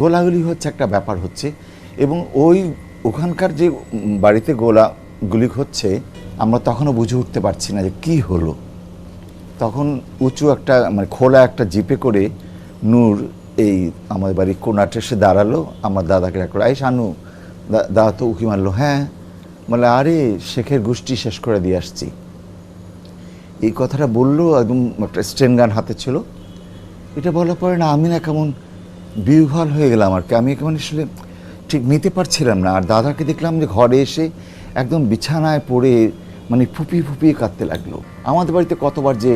গোলাগুলি হচ্ছে একটা ব্যাপার হচ্ছে, এবং ওখানকার যে বাড়িতে গোলাগুলি হচ্ছে আমরা তখনও বুঝে উঠতে পারছি না যে কী হলো। তখন উঁচু একটা মানে খোলা একটা জিপে করে নূর এই আমাদের বাড়ির কোনাটে এসে দাঁড়ালো, আমার দাদাকে ডাকলো, এই শানু, দাদা তো উকি মারলো, হ্যাঁ, বলে আরে শেখের গোষ্ঠী শেষ করে দিয়ে আসছি। এই কথাটা বললো, একদম একটা স্টেন গান হাতে ছিল। এটা বলার পরে না আমি না কেমন বিহ্বল হয়ে গেলাম আর কি, আমি কেমন আসলে ঠিক নিতে পারছিলাম না। আর দাদাকে দেখলাম যে ঘরে এসে একদম বিছানায় পড়ে মানে ফুপিয়ে ফুপিয়ে কাঁদতে লাগলো। আমাদের বাড়িতে কতবার যে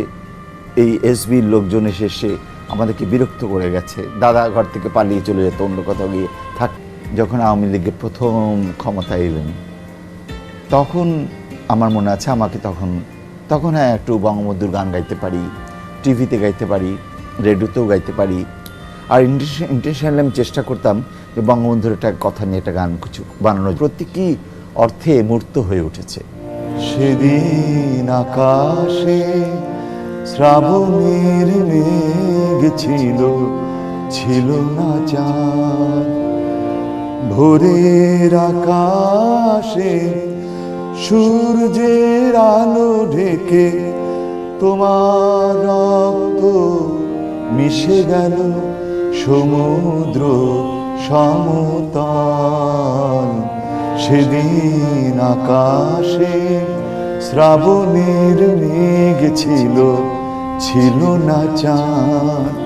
এই এসবির লোকজন এসে আমাদেরকে বিরক্ত করে গেছে, দাদা ঘর থেকে পালিয়ে চলে যেত অন্য কোথাও গিয়ে থাক। যখন আওয়ামী লীগের প্রথম ক্ষমতায় এলেন তখন আমার মনে আছে আমাকে তখন হ্যাঁ একটু বঙ্গবন্ধুর গান গাইতে পারি, টিভিতে গাইতে পারি, রেডিওতেও গাইতে পারি। আর ইন্টেনশনালি আমি চেষ্টা করতাম যে বঙ্গবন্ধুর একটা কথা নিয়ে একটা গান কিছু বানানো, প্রত্যেকটি অর্থে মূর্ত হয়ে উঠেছে। সেদিন আকাশে শ্রাবণের মেঘ ছিল না চাঁদ, ভোরের আকাশে সূর্যের আলো ঢেকে তোমার রক্ত মিশে গেল সমুদ্র সমতল। সেদিন আকাশে শ্রাবণের মেঘ ছিল না চাঁদ।